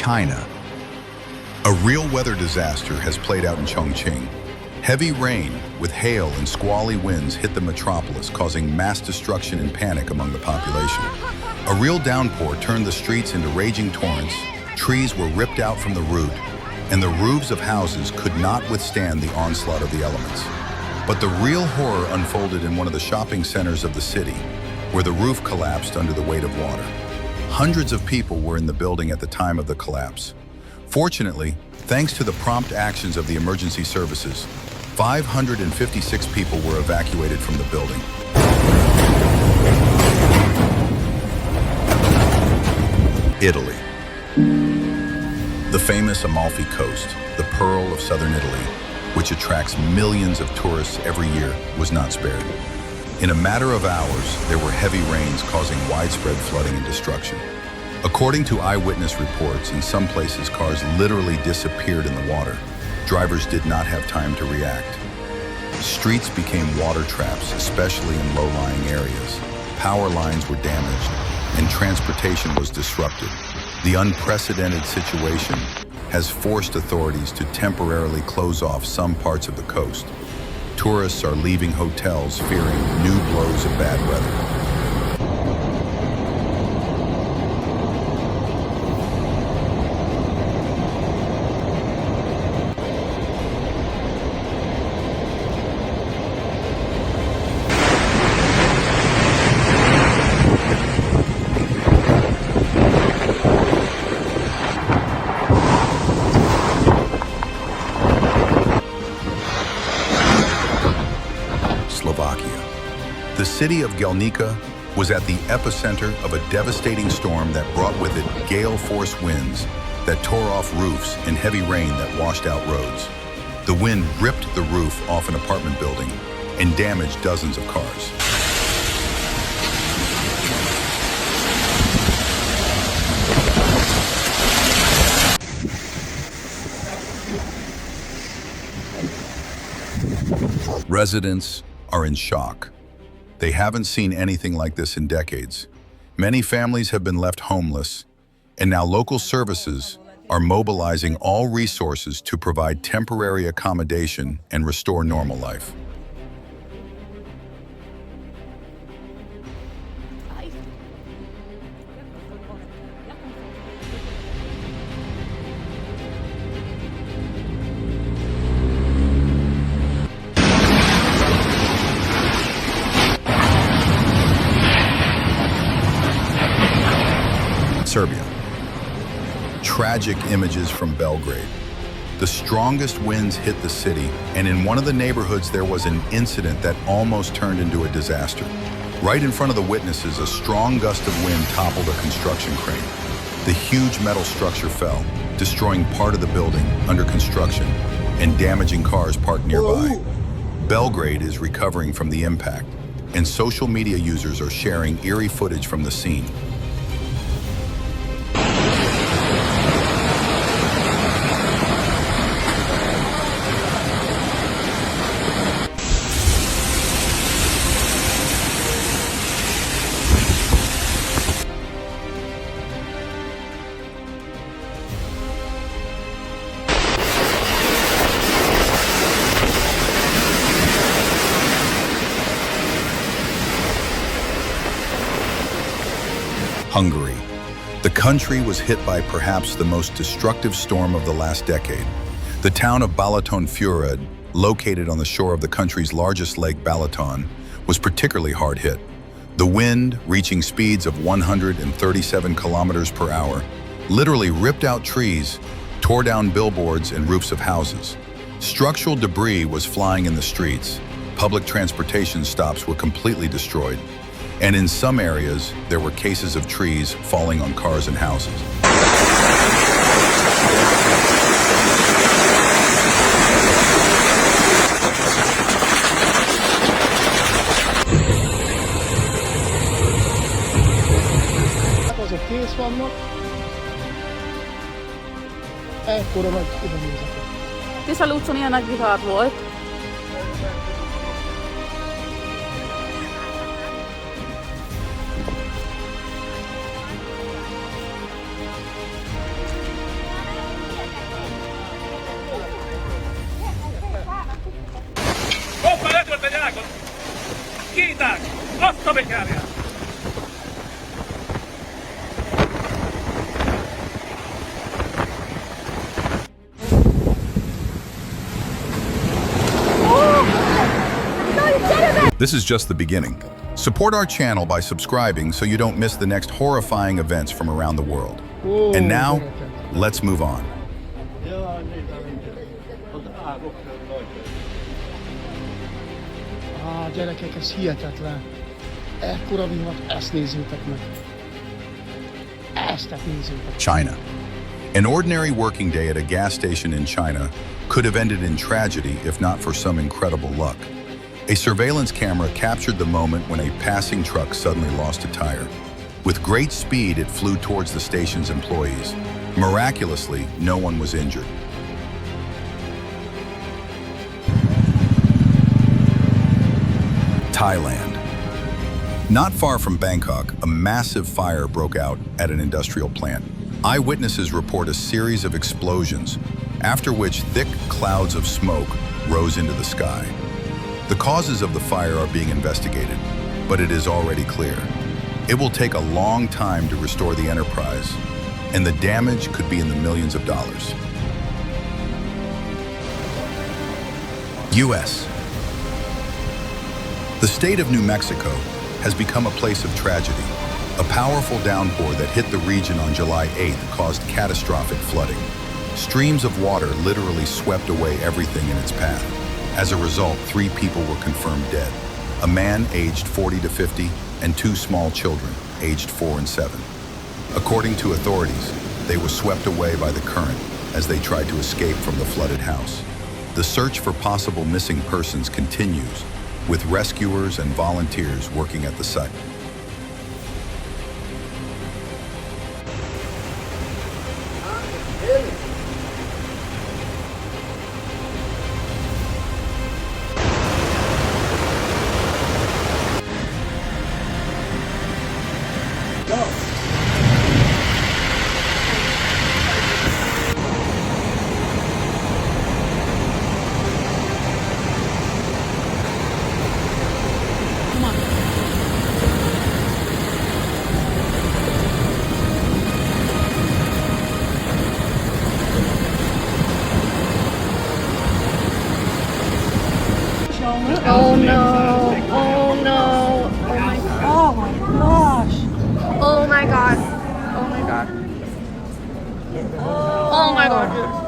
China. A real weather disaster has played out in Chongqing. Heavy rain with hail and squally winds hit the metropolis, causing mass destruction and panic among the population. A real downpour turned the streets into raging torrents, trees were ripped out from the root, and the roofs of houses could not withstand the onslaught of the elements. But the real horror unfolded in one of the shopping centers of the city, where the roof collapsed under the weight of water. Hundreds of people were in the building at the time of the collapse. Fortunately, thanks to the prompt actions of the emergency services, 556 people were evacuated from the building. Italy. The famous Amalfi Coast, the pearl of southern Italy, which attracts millions of tourists every year, was not spared. In a matter of hours, there were heavy rains causing widespread flooding and destruction. According to eyewitness reports, in some places cars literally disappeared in the water. Drivers did not have time to react. Streets became water traps, especially in low-lying areas. Power lines were damaged, and transportation was disrupted. The unprecedented situation has forced authorities to temporarily close off some parts of the coast. Tourists are leaving hotels fearing new blows of bad weather. Slovakia. The city of Gelnica was at the epicenter of a devastating storm that brought with it gale-force winds that tore off roofs and heavy rain that washed out roads. The wind ripped the roof off an apartment building and damaged dozens of cars. Residents are in shock. They haven't seen anything like this in decades. Many families have been left homeless, and now local services are mobilizing all resources to provide temporary accommodation and restore normal life. Serbia. Tragic images from Belgrade. The strongest winds hit the city, and in one of the neighborhoods there was an incident that almost turned into a disaster. Right in front of the witnesses, a strong gust of wind toppled a construction crane. The huge metal structure fell, destroying part of the building under construction and damaging cars parked nearby. Belgrade is recovering from the impact, and social media users are sharing eerie footage from the scene. Hungary. The country was hit by perhaps the most destructive storm of the last decade. The town of Balatonfüred, located on the shore of the country's largest lake, Balaton, was particularly hard hit. The wind, reaching speeds of 137 kilometers per hour, literally ripped out trees, tore down billboards and roofs of houses. Structural debris was flying in the streets. Public transportation stops were completely destroyed. And in some areas, there were cases of trees falling on cars and houses. Azok kész vannak. Ekkora nagy kibenézetek. Tisza utcon ilyen nagy vihar volt. This is just the beginning. Support our channel by subscribing so you don't miss the next horrifying events from around the world. And now, let's move on. Gyerekek, ez hihetetlen. Ekkora vihat, ezt nézzétek meg. Ezt nézzétek. China. An ordinary working day at a gas station in China could have ended in tragedy if not for some incredible luck. A surveillance camera captured the moment when a passing truck suddenly lost a tire. With great speed, it flew towards the station's employees. Miraculously, no one was injured. Thailand. Not far from Bangkok, a massive fire broke out at an industrial plant. Eyewitnesses report a series of explosions, after which thick clouds of smoke rose into the sky. The causes of the fire are being investigated, but it is already clear. It will take a long time to restore the enterprise, and the damage could be in the millions of dollars. U.S. The state of New Mexico has become a place of tragedy. A powerful downpour that hit the region on July 8th caused catastrophic flooding. Streams of water literally swept away everything in its path. As a result, 3 people were confirmed dead. A man aged 40 to 50 and 2 small children aged 4 and 7. According to authorities, they were swept away by the current as they tried to escape from the flooded house. The search for possible missing persons continues, with rescuers and volunteers working at the site. Oh no, oh no, oh my gosh, oh my god, oh my god, oh my god, dude.